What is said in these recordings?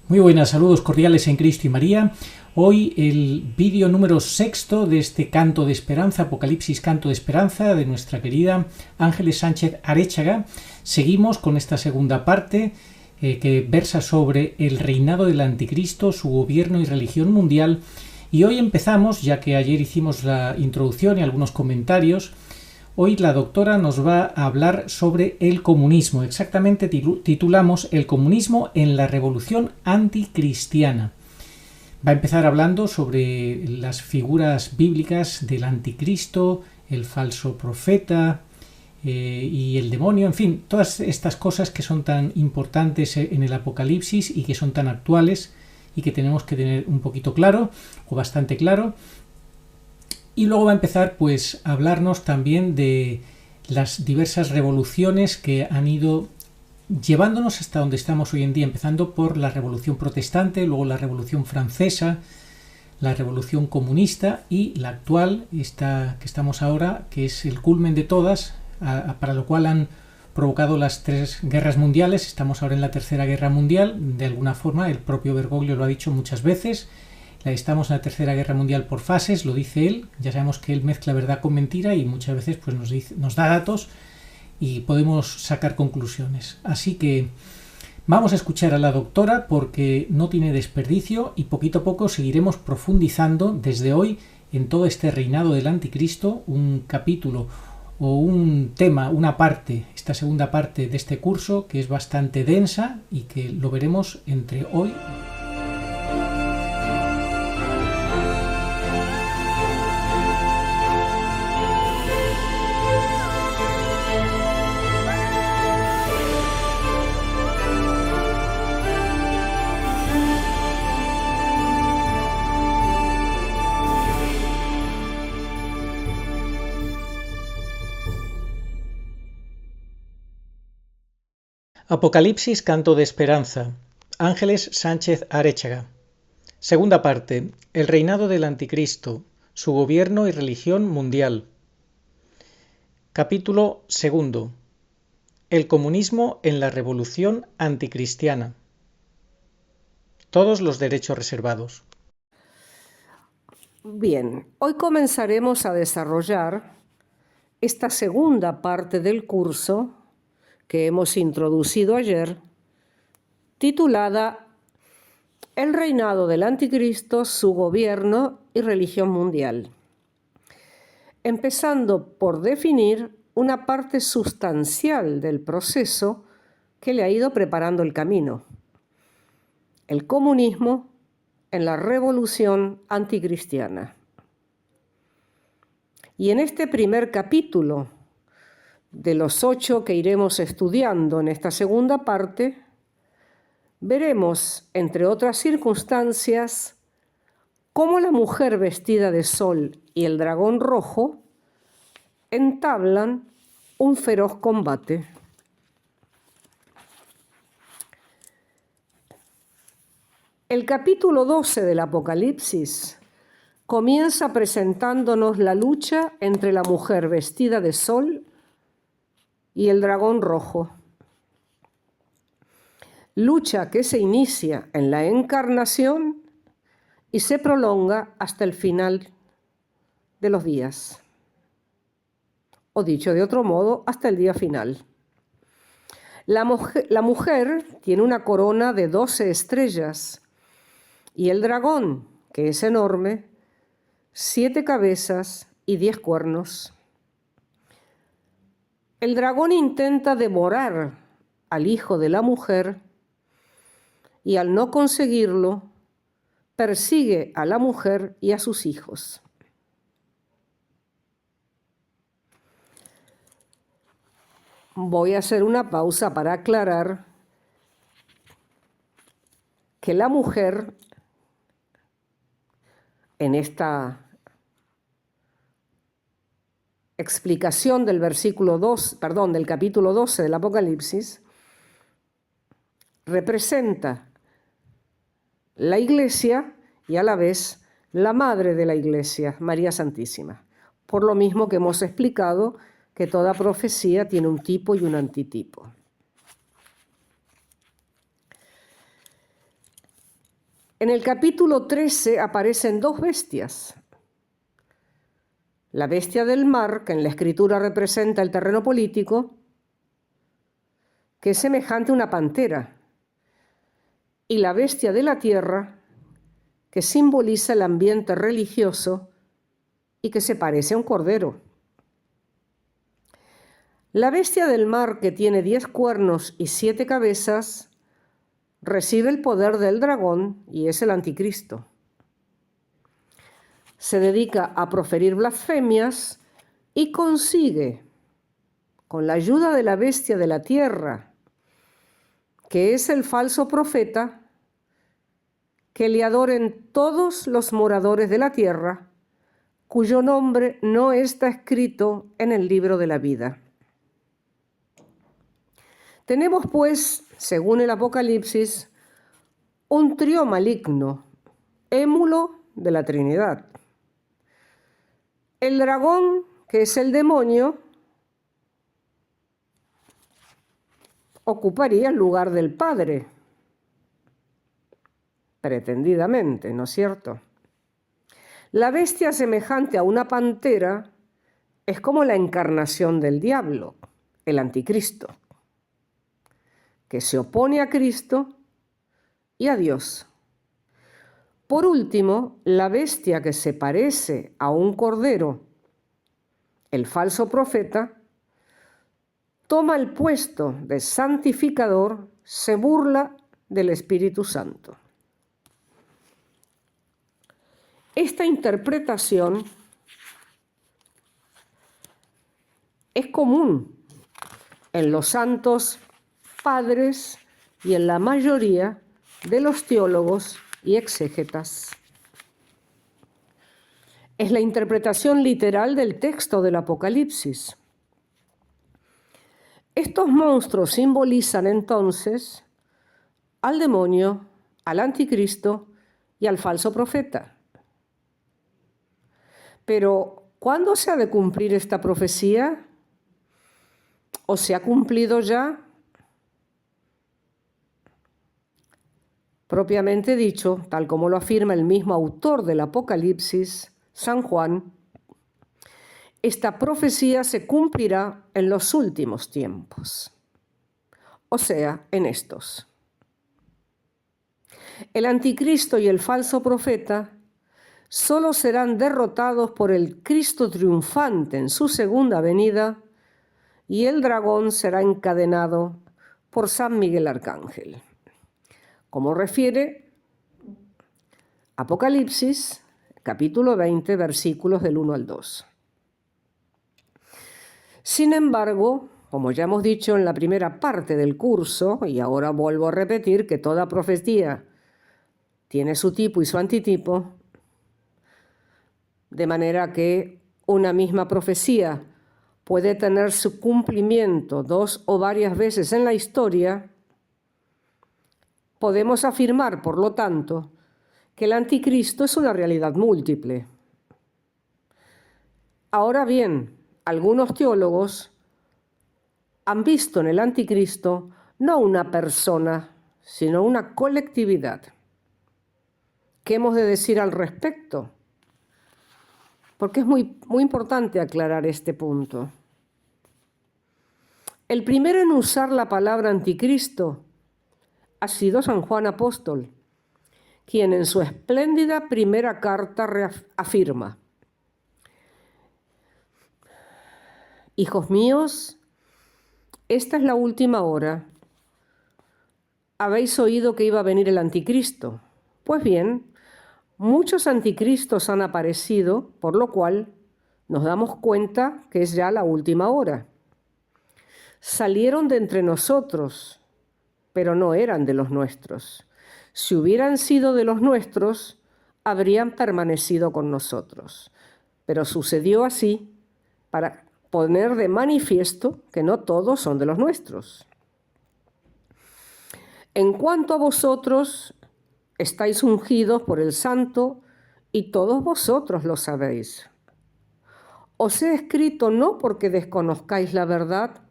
Muy buenas, saludos cordiales en Cristo y María. Hoy el vídeo número 6 de este Canto de Esperanza, Apocalipsis Canto de Esperanza, de nuestra querida Ángeles Sánchez Arechaga. Seguimos con esta segunda parte que versa sobre el reinado del Anticristo, su gobierno y religión mundial. Y hoy empezamos, ya que ayer hicimos la introducción y algunos comentarios. Hoy la doctora nos va a hablar sobre el comunismo. Exactamente titulamos El comunismo en la revolución anticristiana. Va a empezar hablando sobre las figuras bíblicas del anticristo, el falso profeta y el demonio, en fin, todas estas cosas que son tan importantes en el Apocalipsis y que son tan actuales y que tenemos que tener un poquito claro o bastante claro. Y luego va a empezar pues a hablarnos también de las diversas revoluciones que han ido llevándonos hasta donde estamos hoy en día, empezando por la Revolución Protestante, luego la Revolución Francesa, la Revolución Comunista y la actual, esta que estamos ahora, que es el culmen de todas, para lo cual han provocado las 3 guerras mundiales. Estamos ahora en la Tercera Guerra Mundial, de alguna forma, el propio Bergoglio lo ha dicho muchas veces. Estamos en la Tercera Guerra Mundial por fases, lo dice él. Ya sabemos que él mezcla verdad con mentira y muchas veces pues nos da datos y podemos sacar conclusiones. Así que vamos a escuchar a la doctora porque no tiene desperdicio y poquito a poco seguiremos profundizando desde hoy en todo este reinado del Anticristo, un capítulo o un tema, una parte, esta segunda parte de este curso que es bastante densa y que lo veremos entre hoy. Apocalipsis Canto de Esperanza, Ángeles Sánchez Arechaga. Segunda parte, el reinado del Anticristo, su gobierno y religión mundial. Capítulo 2, el comunismo en la revolución anticristiana. Todos los derechos reservados. Bien, hoy comenzaremos a desarrollar esta segunda parte del curso que hemos introducido ayer, titulada El reinado del Anticristo, su gobierno y religión mundial. Empezando por definir una parte sustancial del proceso que le ha ido preparando el camino: el comunismo en la revolución anticristiana. Y en este primer capítulo, de los 8 que iremos estudiando en esta segunda parte, veremos, entre otras circunstancias, cómo la mujer vestida de sol y el dragón rojo entablan un feroz combate. El capítulo 12 del Apocalipsis comienza presentándonos la lucha entre la mujer vestida de sol y el dragón rojo. Lucha que se inicia en la encarnación y se prolonga hasta el final de los días. O dicho de otro modo, hasta el día final. La mujer tiene una corona de 12 estrellas y el dragón, que es enorme, 7 cabezas y 10 cuernos. El dragón intenta devorar al hijo de la mujer y al no conseguirlo, persigue a la mujer y a sus hijos. Voy a hacer una pausa para aclarar que la mujer en esta explicación del del capítulo 12 del Apocalipsis, representa la Iglesia y a la vez la madre de la Iglesia, María Santísima. Por lo mismo que hemos explicado que toda profecía tiene un tipo y un antitipo. En el capítulo 13 aparecen dos bestias. La bestia del mar, que en la escritura representa el terreno político, que es semejante a una pantera, y la bestia de la tierra, que simboliza el ambiente religioso y que se parece a un cordero. La bestia del mar, que tiene 10 cuernos y 7 cabezas, recibe el poder del dragón y es el anticristo. Se dedica a proferir blasfemias y consigue, con la ayuda de la bestia de la tierra, que es el falso profeta, que le adoren todos los moradores de la tierra, cuyo nombre no está escrito en el libro de la vida. Tenemos, pues, según el Apocalipsis, un trío maligno, émulo de la Trinidad. El dragón, que es el demonio, ocuparía el lugar del Padre, pretendidamente, ¿no es cierto? La bestia semejante a una pantera es como la encarnación del diablo, el anticristo, que se opone a Cristo y a Dios. Por último, la bestia que se parece a un cordero, el falso profeta, toma el puesto de santificador, se burla del Espíritu Santo. Esta interpretación es común en los santos padres y en la mayoría de los teólogos y exégetas. Es la interpretación literal del texto del Apocalipsis. Estos monstruos simbolizan entonces al demonio, al anticristo y al falso profeta. Pero, ¿cuándo se ha de cumplir esta profecía? ¿O se ha cumplido ya? Propiamente dicho, tal como lo afirma el mismo autor del Apocalipsis, San Juan, esta profecía se cumplirá en los últimos tiempos, o sea, en estos. El anticristo y el falso profeta solo serán derrotados por el Cristo triunfante en su segunda venida y el dragón será encadenado por San Miguel Arcángel, como refiere Apocalipsis, capítulo 20, versículos del 1 al 2. Sin embargo, como ya hemos dicho en la primera parte del curso, y ahora vuelvo a repetir que toda profecía tiene su tipo y su antitipo, de manera que una misma profecía puede tener su cumplimiento 2 o varias veces en la historia, podemos afirmar, por lo tanto, que el anticristo es una realidad múltiple. Ahora bien, algunos teólogos han visto en el anticristo no una persona, sino una colectividad. ¿Qué hemos de decir al respecto? Porque es muy importante aclarar este punto. El primero en usar la palabra anticristo ha sido San Juan Apóstol, quien en su espléndida primera carta afirma: hijos míos, esta es la última hora. Habéis oído que iba a venir el anticristo. Pues bien, muchos anticristos han aparecido, por lo cual nos damos cuenta que es ya la última hora. Salieron de entre nosotros, pero no eran de los nuestros. Si hubieran sido de los nuestros, habrían permanecido con nosotros. Pero sucedió así para poner de manifiesto que no todos son de los nuestros. En cuanto a vosotros, estáis ungidos por el Santo y todos vosotros lo sabéis. Os he escrito no porque desconozcáis la verdad,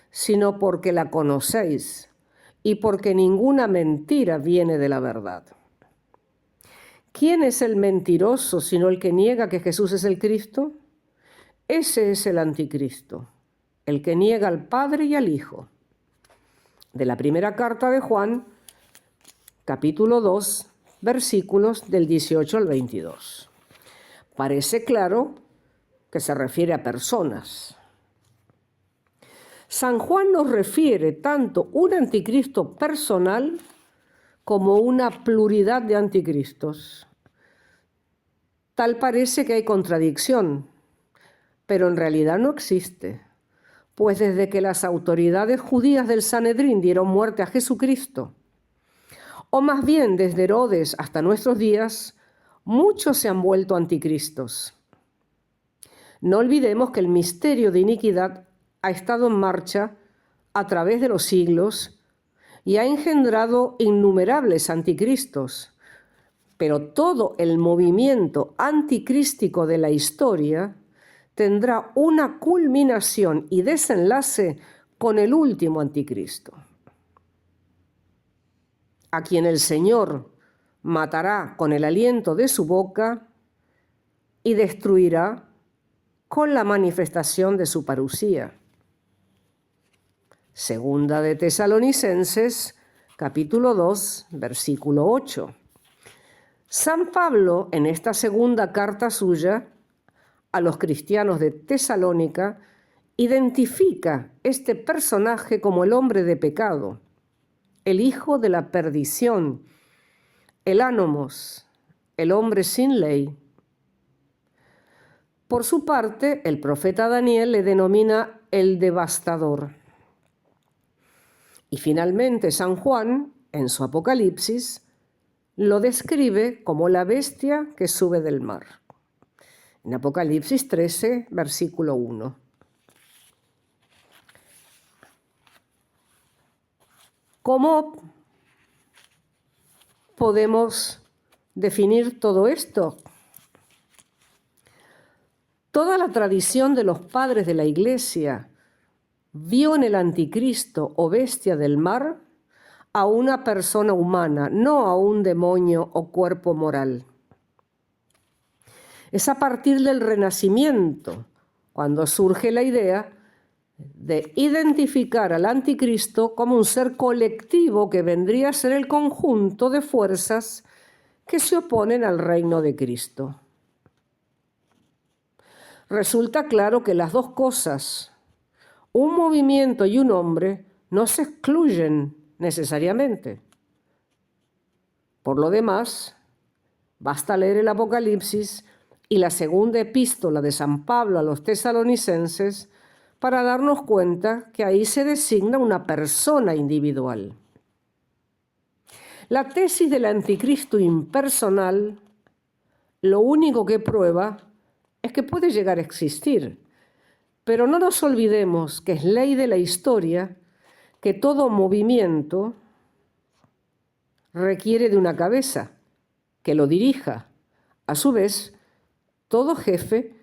sino porque la conocéis y porque ninguna mentira viene de la verdad. ¿Quién es el mentiroso sino el que niega que Jesús es el Cristo? Ese es el anticristo, el que niega al Padre y al Hijo. De la primera carta de Juan, capítulo 2, versículos del 18 al 22. Parece claro que se refiere a personas. San Juan nos refiere tanto un anticristo personal como una pluralidad de anticristos. Tal parece que hay contradicción, pero en realidad no existe, pues desde que las autoridades judías del Sanedrín dieron muerte a Jesucristo, o más bien desde Herodes hasta nuestros días, muchos se han vuelto anticristos. No olvidemos que el misterio de iniquidad ha estado en marcha a través de los siglos y ha engendrado innumerables anticristos, pero todo el movimiento anticrístico de la historia tendrá una culminación y desenlace con el último anticristo, a quien el Señor matará con el aliento de su boca y destruirá con la manifestación de su parusía. Segunda de Tesalonicenses, capítulo 2, versículo 8. San Pablo, en esta segunda carta suya a los cristianos de Tesalónica, identifica este personaje como el hombre de pecado, el hijo de la perdición, el ánomos, el hombre sin ley. Por su parte, el profeta Daniel le denomina el devastador. Y finalmente San Juan, en su Apocalipsis, lo describe como la bestia que sube del mar. En Apocalipsis 13, versículo 1. ¿Cómo podemos definir todo esto? Toda la tradición de los padres de la Iglesia vio en el anticristo o bestia del mar a una persona humana, no a un demonio o cuerpo moral. Es a partir del Renacimiento cuando surge la idea de identificar al anticristo como un ser colectivo que vendría a ser el conjunto de fuerzas que se oponen al reino de Cristo. Resulta claro que las dos cosas, un movimiento y un hombre, no se excluyen necesariamente. Por lo demás, basta leer el Apocalipsis y la segunda epístola de San Pablo a los tesalonicenses para darnos cuenta que ahí se designa una persona individual. La tesis del anticristo impersonal lo único que prueba es que puede llegar a existir, pero no nos olvidemos que es ley de la historia que todo movimiento requiere de una cabeza que lo dirija. A su vez, todo jefe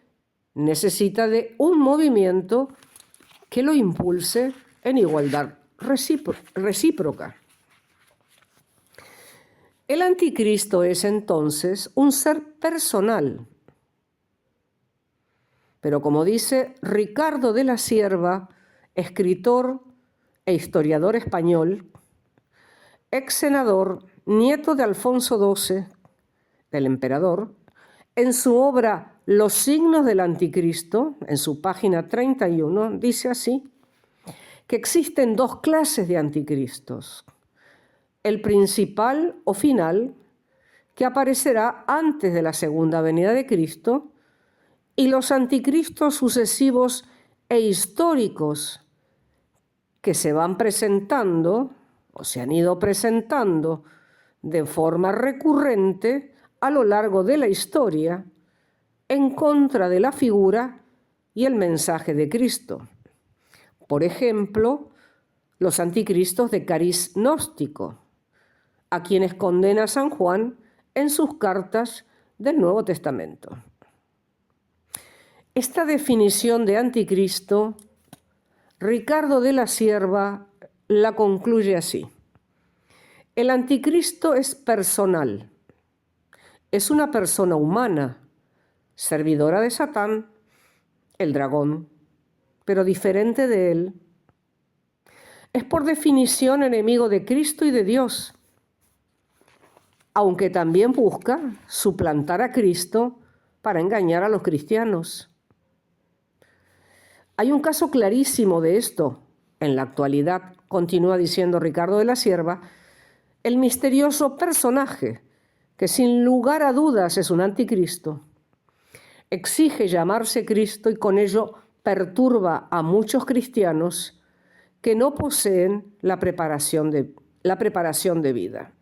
necesita de un movimiento que lo impulse en igualdad recíproca. El anticristo es entonces un ser personal. Pero como dice Ricardo de la Cierva, escritor e historiador español, ex senador, nieto de Alfonso XII, del emperador, en su obra Los signos del anticristo, en su página 31, dice así, que existen dos clases de anticristos. El principal o final, que aparecerá antes de la segunda venida de Cristo, y los anticristos sucesivos e históricos que se van presentando o se han ido presentando de forma recurrente a lo largo de la historia en contra de la figura y el mensaje de Cristo. Por ejemplo, los anticristos de cariz gnóstico, a quienes condena San Juan en sus cartas del Nuevo Testamento. Esta definición de anticristo, Ricardo de la Cierva la concluye así. El anticristo es personal es una persona humana, servidora de Satán, el dragón, pero diferente de él. Es por definición enemigo de Cristo y de Dios, aunque también busca suplantar a Cristo para engañar a los cristianos. Hay un caso clarísimo de esto en la actualidad, continúa diciendo Ricardo de la Sierva, el misterioso personaje que sin lugar a dudas es un anticristo, exige llamarse Cristo y con ello perturba a muchos cristianos que no poseen la preparación de vida.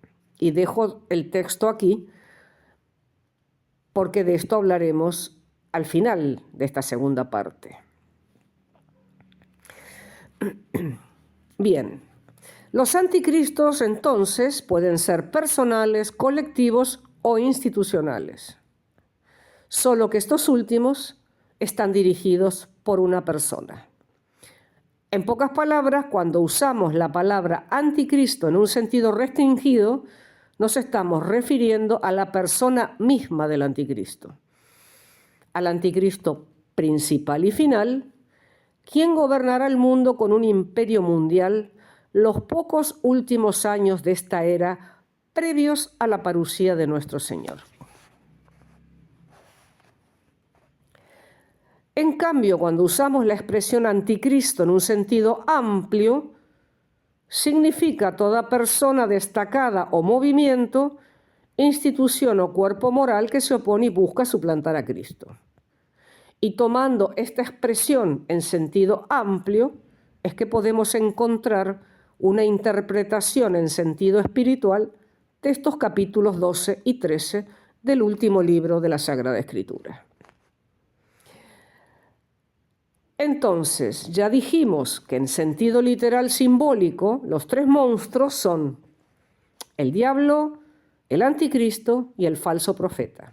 Y dejo el texto aquí porque de esto hablaremos al final de esta segunda parte. Bien, los anticristos entonces pueden ser personales, colectivos o institucionales, solo que estos últimos están dirigidos por una persona. En pocas palabras, cuando usamos la palabra anticristo en un sentido restringido, nos estamos refiriendo a la persona misma del anticristo, al anticristo principal y final, quien gobernará el mundo con un imperio mundial los pocos últimos años de esta era previos a la parucía de nuestro Señor. En cambio, cuando usamos la expresión anticristo en un sentido amplio, significa toda persona destacada o movimiento, institución o cuerpo moral que se opone y busca suplantar a Cristo. Y tomando esta expresión en sentido amplio, es que podemos encontrar una interpretación en sentido espiritual de estos capítulos 12 y 13 del último libro de la Sagrada Escritura. Entonces, ya dijimos que en sentido literal simbólico, los tres monstruos son el diablo, el anticristo y el falso profeta.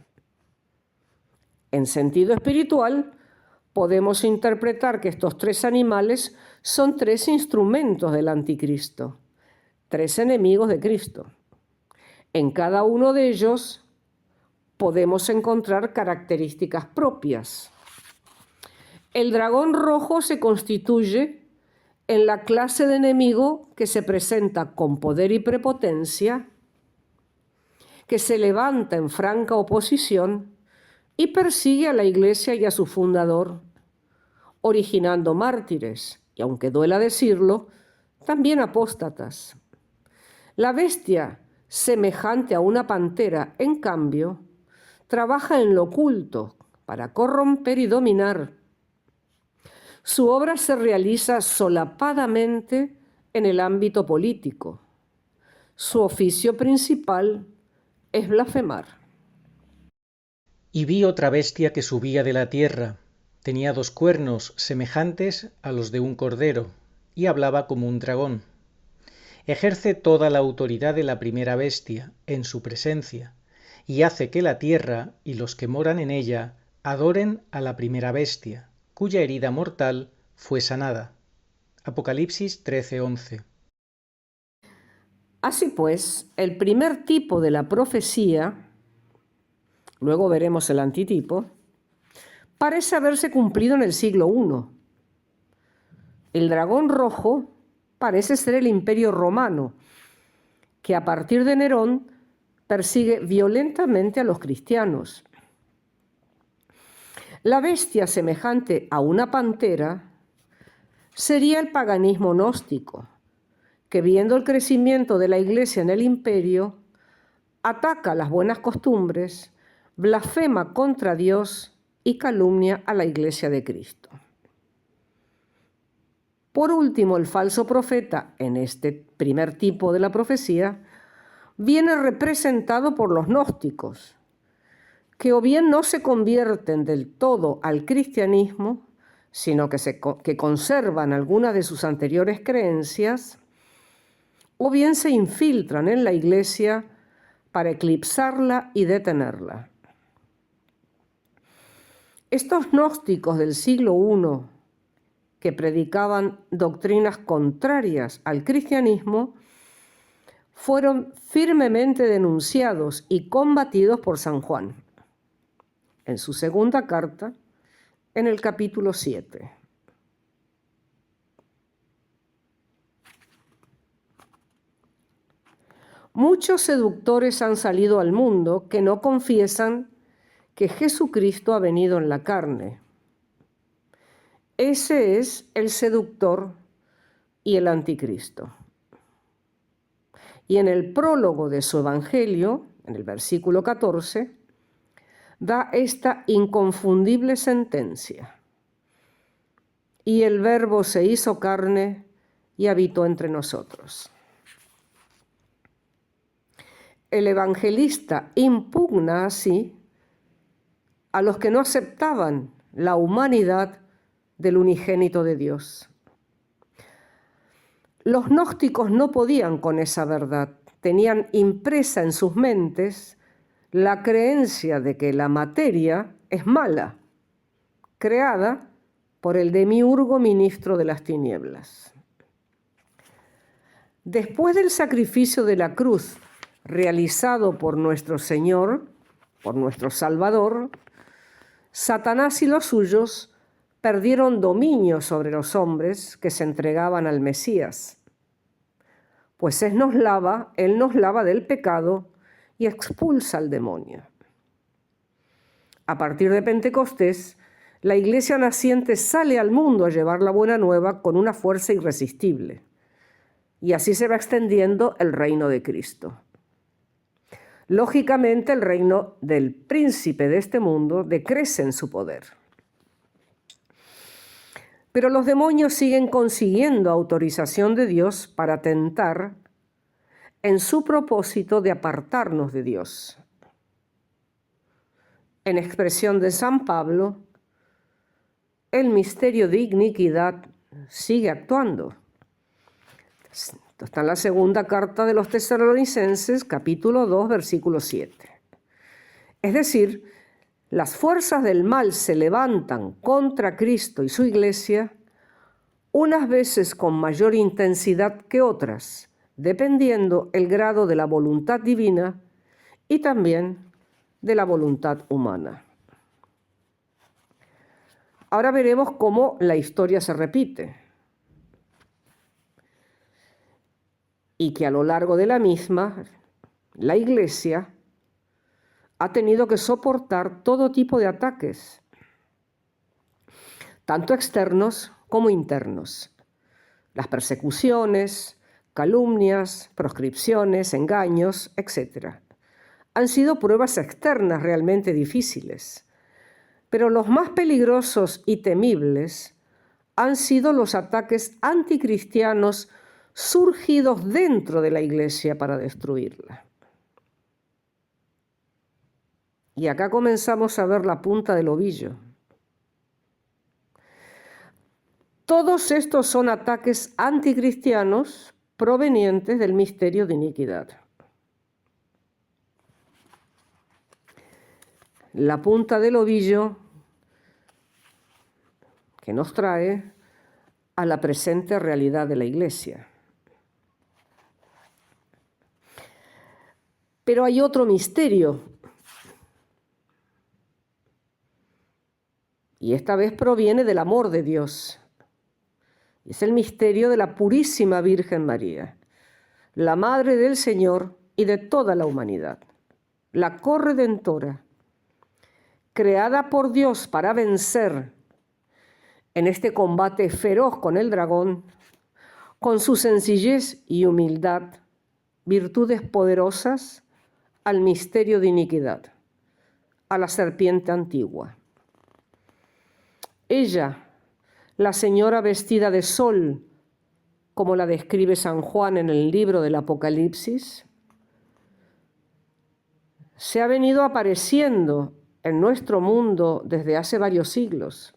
En sentido espiritual, podemos interpretar que estos tres animales son tres instrumentos del anticristo, tres enemigos de Cristo. En cada uno de ellos podemos encontrar características propias. El dragón rojo se constituye en la clase de enemigo que se presenta con poder y prepotencia, que se levanta en franca oposición y persigue a la Iglesia y a su fundador, originando mártires, y aunque duela decirlo, también apóstatas. La bestia, semejante a una pantera, en cambio, trabaja en lo oculto para corromper y dominar. Su obra se realiza solapadamente en el ámbito político. Su oficio principal es blasfemar. Y vi otra bestia que subía de la tierra. Tenía 2 cuernos semejantes a los de un cordero, y hablaba como un dragón. Ejerce toda la autoridad de la primera bestia en su presencia, y hace que la tierra y los que moran en ella adoren a la primera bestia, cuya herida mortal fue sanada. Apocalipsis 13:11. Así pues, el primer tipo de la profecía, luego veremos el antitipo, parece haberse cumplido en el siglo I. El dragón rojo parece ser el Imperio Romano, que a partir de Nerón persigue violentamente a los cristianos. La bestia semejante a una pantera sería el paganismo gnóstico, que viendo el crecimiento de la Iglesia en el imperio, ataca las buenas costumbres, blasfema contra Dios y calumnia a la Iglesia de Cristo. Por último, el falso profeta, en este primer tipo de la profecía, viene representado por los gnósticos, que o bien no se convierten del todo al cristianismo, sino que conservan algunas de sus anteriores creencias, o bien se infiltran en la Iglesia para eclipsarla y detenerla. Estos gnósticos del siglo I, que predicaban doctrinas contrarias al cristianismo, fueron firmemente denunciados y combatidos por San Juan en su segunda carta, en el capítulo 7. Muchos seductores han salido al mundo que no confiesan que Jesucristo ha venido en la carne. Ese es el seductor y el anticristo. Y en el prólogo de su evangelio, en el versículo 14, da esta inconfundible sentencia: y el Verbo se hizo carne y habitó entre nosotros. El evangelista impugna así a los que no aceptaban la humanidad del unigénito de Dios. Los gnósticos no podían con esa verdad, tenían impresa en sus mentes la creencia de que la materia es mala, creada por el demiurgo ministro de las tinieblas. Después del sacrificio de la cruz realizado por nuestro Señor, por nuestro Salvador, Satanás y los suyos perdieron dominio sobre los hombres que se entregaban al Mesías, pues Él nos lava del pecado y expulsa al demonio. A partir de Pentecostés, la Iglesia naciente sale al mundo a llevar la buena nueva con una fuerza irresistible, y así se va extendiendo el reino de Cristo. Lógicamente, el reino del príncipe de este mundo decrece en su poder. Pero los demonios siguen consiguiendo autorización de Dios para tentar en su propósito de apartarnos de Dios. En expresión de San Pablo, el misterio de iniquidad sigue actuando. Esto está en la segunda carta de los Tesalonicenses, capítulo 2, versículo 7. Es decir, las fuerzas del mal se levantan contra Cristo y su Iglesia, unas veces con mayor intensidad que otras, dependiendo el grado de la voluntad divina y también de la voluntad humana. Ahora veremos cómo la historia se repite y que a lo largo de la misma, la Iglesia ha tenido que soportar todo tipo de ataques, tanto externos como internos. Las persecuciones, calumnias, proscripciones, engaños, etc. Han sido pruebas externas realmente difíciles, pero los más peligrosos y temibles han sido los ataques anticristianos surgidos dentro de la Iglesia para destruirla. Y acá comenzamos a ver la punta del ovillo. Todos estos son ataques anticristianos provenientes del misterio de iniquidad. La punta del ovillo que nos trae a la presente realidad de la Iglesia. Pero hay otro misterio, y esta vez proviene del amor de Dios. Es el misterio de la Purísima Virgen María, la Madre del Señor y de toda la humanidad, la corredentora, creada por Dios para vencer en este combate feroz con el dragón, con su sencillez y humildad, virtudes poderosas al misterio de iniquidad, a la serpiente antigua. Ella, la señora vestida de sol, como la describe San Juan en el libro del Apocalipsis, se ha venido apareciendo en nuestro mundo desde hace varios siglos,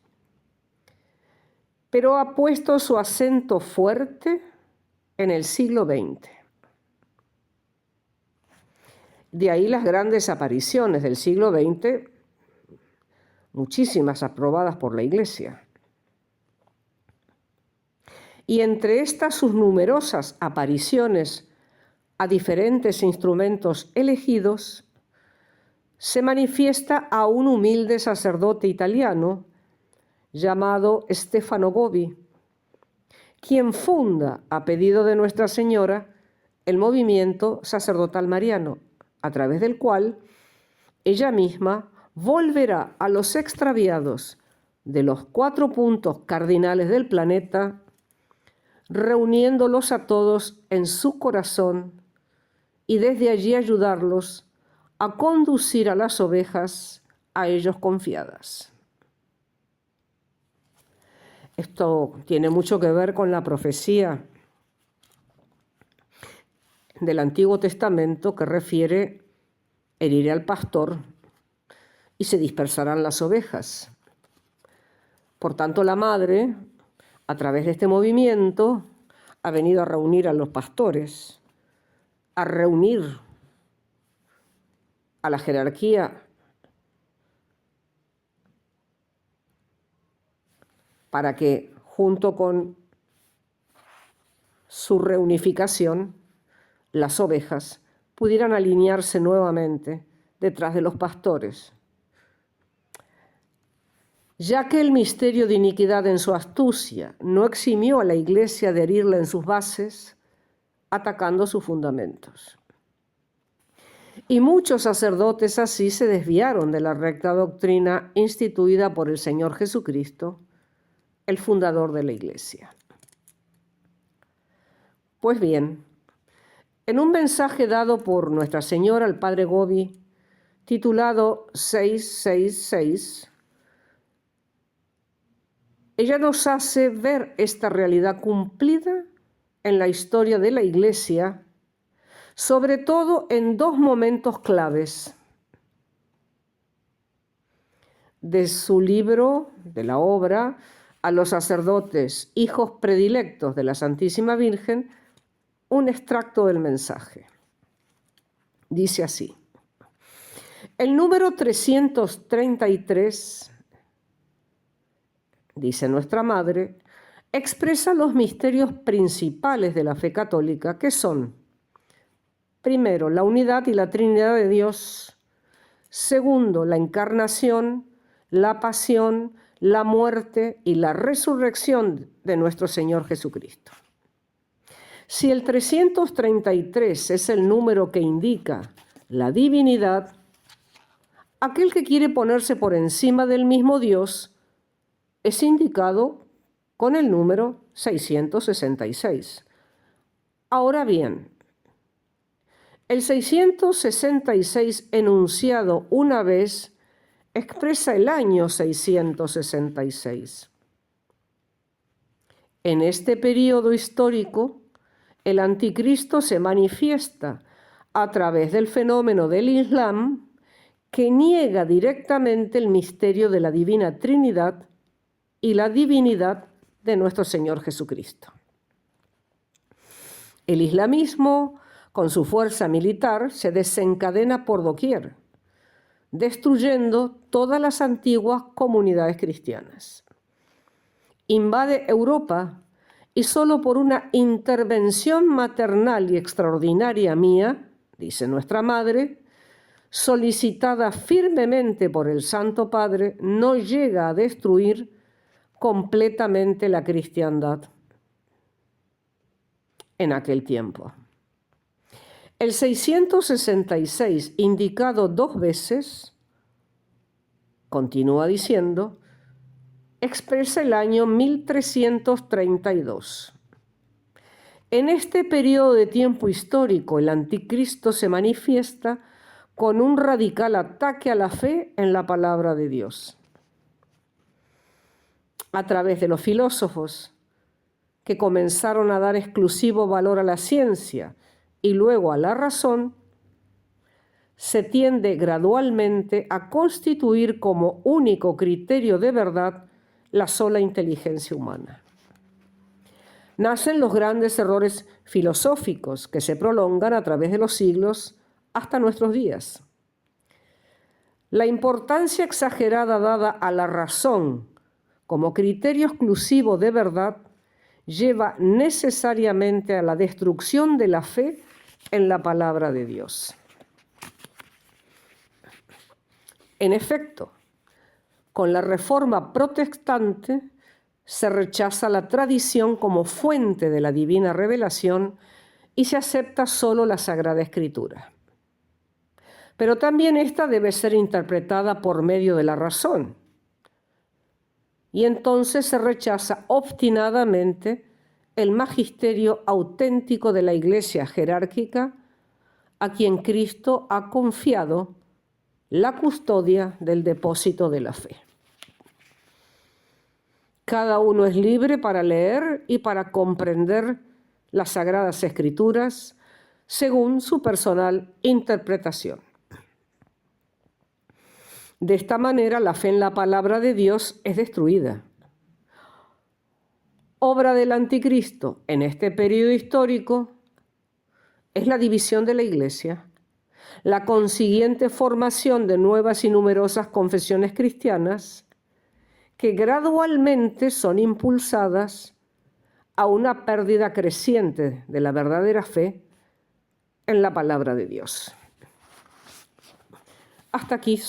pero ha puesto su acento fuerte en el siglo XX. De ahí las grandes apariciones del siglo XX, muchísimas aprobadas por la Iglesia. Y entre estas sus numerosas apariciones a diferentes instrumentos elegidos, se manifiesta a un humilde sacerdote italiano llamado Stefano Gobi, quien funda, a pedido de Nuestra Señora, el movimiento sacerdotal mariano, a través del cual ella misma volverá a los extraviados de los 4 puntos cardinales del planeta, reuniéndolos a todos en su corazón y desde allí ayudarlos a conducir a las ovejas a ellos confiadas. Esto tiene mucho que ver con la profecía del Antiguo Testamento que refiere: heriré al pastor y se dispersarán las ovejas. Por tanto, la madre, a través de este movimiento, ha venido a reunir a los pastores, a reunir a la jerarquía para que, junto con su reunificación, las ovejas pudieran alinearse nuevamente detrás de los pastores. Ya que el misterio de iniquidad en su astucia no eximió a la Iglesia de herirla en sus bases, atacando sus fundamentos. Y muchos sacerdotes así se desviaron de la recta doctrina instituida por el Señor Jesucristo, el fundador de la Iglesia. Pues bien, en un mensaje dado por Nuestra Señora al Padre Gobi, titulado 666, ella nos hace ver esta realidad cumplida en la historia de la Iglesia, sobre todo en 2 momentos claves. De su libro, de la obra, a los sacerdotes, hijos predilectos de la Santísima Virgen, un extracto del mensaje. Dice así: el número 333, dice nuestra Madre, expresa los misterios principales de la fe católica, que son: primero, la unidad y la Trinidad de Dios; segundo, la encarnación, la pasión, la muerte y la resurrección de nuestro Señor Jesucristo. Si el 333 es el número que indica la divinidad, aquel que quiere ponerse por encima del mismo Dios es indicado con el número 666. Ahora bien, el 666 enunciado una vez expresa el año 666. En este periodo histórico, el anticristo se manifiesta a través del fenómeno del Islam, que niega directamente el misterio de la Divina Trinidad y la divinidad de nuestro Señor Jesucristo. El islamismo, con su fuerza militar, se desencadena por doquier, destruyendo todas las antiguas comunidades cristianas. Invade Europa y solo por una intervención maternal y extraordinaria mía, dice nuestra Madre, solicitada firmemente por el Santo Padre, no llega a destruir completamente la cristiandad en aquel tiempo. El 666, indicado 2 veces, continúa diciendo, expresa el año 1332. En este periodo de tiempo histórico, el anticristo se manifiesta con un radical ataque a la fe en la palabra de Dios. A través de los filósofos que comenzaron a dar exclusivo valor a la ciencia y luego a la razón, se tiende gradualmente a constituir como único criterio de verdad la sola inteligencia humana. Nacen los grandes errores filosóficos que se prolongan a través de los siglos hasta nuestros días. La importancia exagerada dada a la razón como criterio exclusivo de verdad lleva necesariamente a la destrucción de la fe en la palabra de Dios. En efecto, con la Reforma protestante se rechaza la tradición como fuente de la divina revelación y se acepta solo la Sagrada Escritura. Pero también esta debe ser interpretada por medio de la razón. Y entonces se rechaza obstinadamente el magisterio auténtico de la Iglesia jerárquica a quien Cristo ha confiado la custodia del depósito de la fe. Cada uno es libre para leer y para comprender las Sagradas Escrituras según su personal interpretación. De esta manera, la fe en la palabra de Dios es destruida. Obra del anticristo en este periodo histórico es la división de la Iglesia, la consiguiente formación de nuevas y numerosas confesiones cristianas que gradualmente son impulsadas a una pérdida creciente de la verdadera fe en la palabra de Dios. Hasta aquí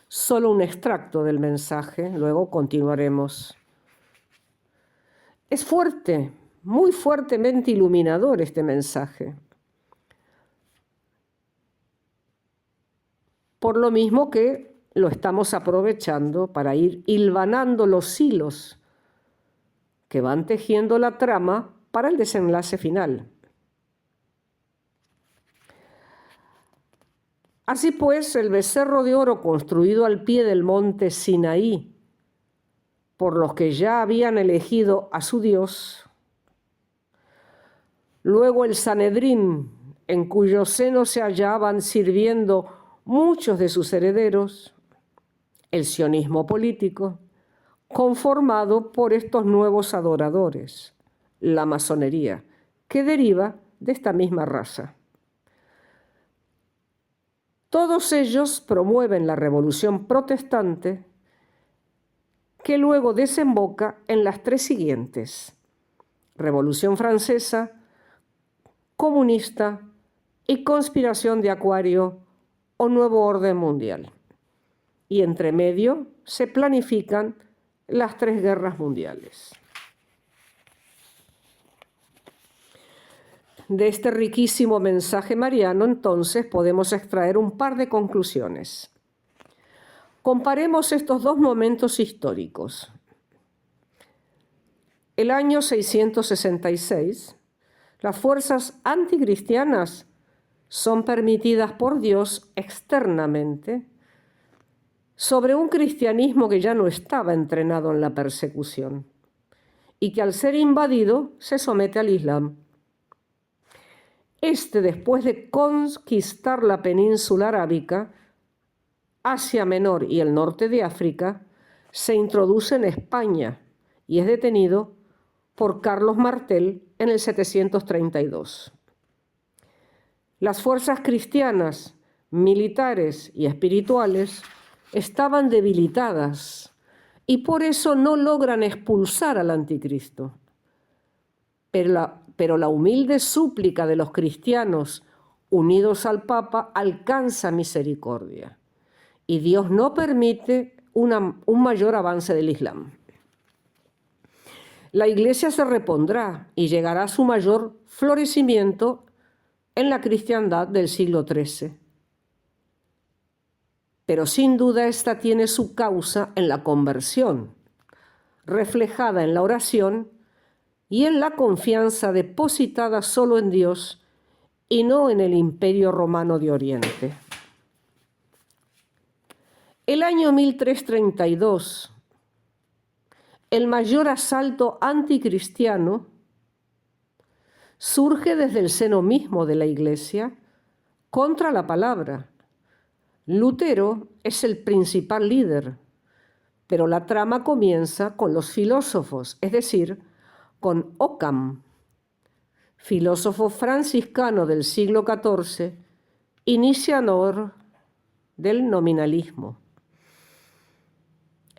solo un extracto del mensaje, luego continuaremos. Es fuerte, muy fuertemente iluminador este mensaje. Por lo mismo que lo estamos aprovechando para ir hilvanando los hilos que van tejiendo la trama para el desenlace final. Así pues, el becerro de oro construido al pie del monte Sinaí, por los que ya habían elegido a su Dios, luego el Sanedrín, en cuyo seno se hallaban sirviendo muchos de sus herederos, el sionismo político, conformado por estos nuevos adoradores, la masonería, que deriva de esta misma raza. Todos ellos promueven la revolución protestante que luego desemboca en las tres siguientes: Revolución Francesa, Comunista y Conspiración de Acuario o Nuevo Orden Mundial. Y entre medio se planifican las tres guerras mundiales. De este riquísimo mensaje mariano, entonces, podemos extraer un par de conclusiones. Comparemos estos dos momentos históricos. El año 666, las fuerzas anticristianas son permitidas por Dios externamente sobre un cristianismo que ya no estaba entrenado en la persecución y que al ser invadido se somete al Islam. Después de conquistar la península arábica, Asia Menor y el norte de África, se introduce en España y es detenido por Carlos Martel en el 732. Las fuerzas cristianas, militares y espirituales estaban debilitadas y por eso no logran expulsar al anticristo. Pero la humilde súplica de los cristianos unidos al Papa alcanza misericordia y Dios no permite un mayor avance del Islam. La Iglesia se repondrá y llegará a su mayor florecimiento en la cristiandad del siglo XIII. Pero sin duda esta tiene su causa en la conversión, reflejada en la oración y en la confianza depositada solo en Dios y no en el Imperio Romano de Oriente. El año 1332, el mayor asalto anticristiano surge desde el seno mismo de la Iglesia contra la palabra. Lutero es el principal líder, pero la trama comienza con los filósofos, es decir, con Occam, filósofo franciscano del siglo XIV, iniciador del nominalismo.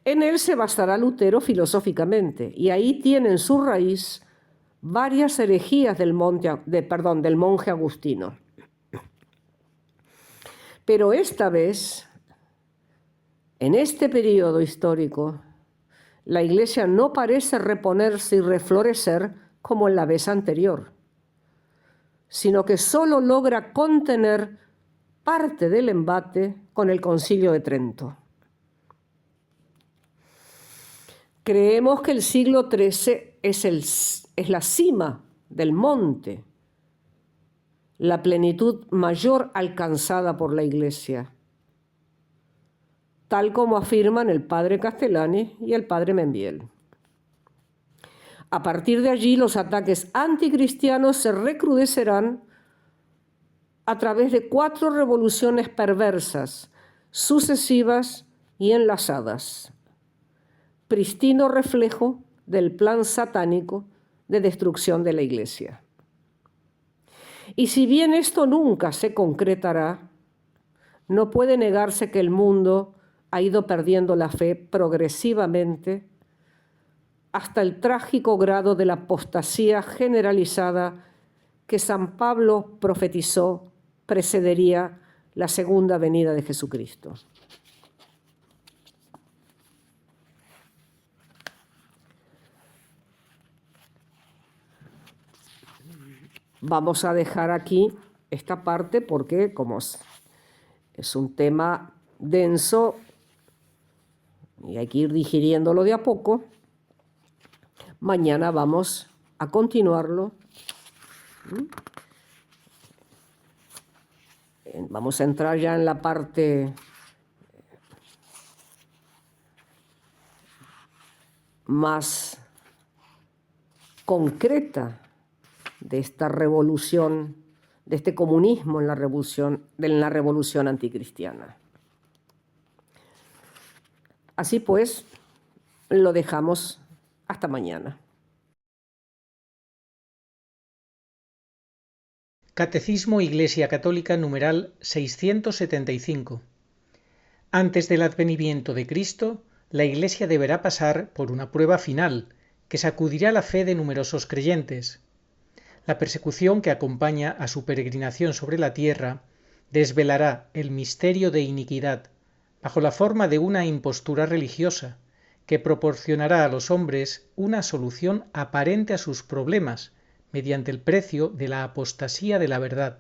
En él se basará Lutero filosóficamente, y ahí tienen su raíz varias herejías del monje agustino. Pero esta vez, en este periodo histórico, la Iglesia no parece reponerse y reflorecer como en la vez anterior, sino que solo logra contener parte del embate con el Concilio de Trento. Creemos que el siglo XIII es la cima del monte, la plenitud mayor alcanzada por la Iglesia, tal como afirman el padre Castellani y el padre Membiel. A partir de allí, los ataques anticristianos se recrudecerán a través de 4 revoluciones perversas, sucesivas y enlazadas, pristino reflejo del plan satánico de destrucción de la Iglesia. Y si bien esto nunca se concretará, no puede negarse que el mundo ha ido perdiendo la fe progresivamente hasta el trágico grado de la apostasía generalizada que San Pablo profetizó precedería la segunda venida de Jesucristo. Vamos a dejar aquí esta parte porque, como es un tema denso y hay que ir digiriéndolo de a poco, mañana vamos a continuarlo. Vamos a entrar ya en la parte más concreta de esta revolución, de este comunismo en la revolución anticristiana. Así pues, lo dejamos hasta mañana. Catecismo Iglesia Católica numeral 675. Antes del advenimiento de Cristo, la Iglesia deberá pasar por una prueba final que sacudirá la fe de numerosos creyentes. La persecución que acompaña a su peregrinación sobre la tierra desvelará el misterio de iniquidad bajo la forma de una impostura religiosa que proporcionará a los hombres una solución aparente a sus problemas mediante el precio de la apostasía de la verdad.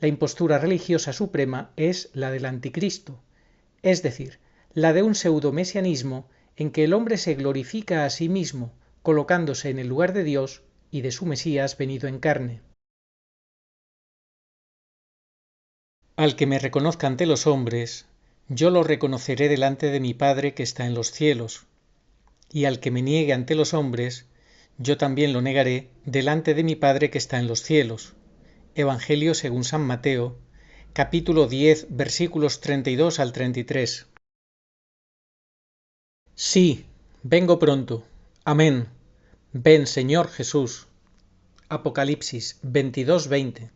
La impostura religiosa suprema es la del anticristo, es decir, la de un pseudomesianismo en que el hombre se glorifica a sí mismo, colocándose en el lugar de Dios y de su Mesías venido en carne. Al que me reconozca ante los hombres, yo lo reconoceré delante de mi Padre que está en los cielos, y al que me niegue ante los hombres, yo también lo negaré delante de mi Padre que está en los cielos. Evangelio según San Mateo, capítulo 10, versículos 32 al 33. Sí, vengo pronto. Amén. Ven, Señor Jesús. Apocalipsis 22:20.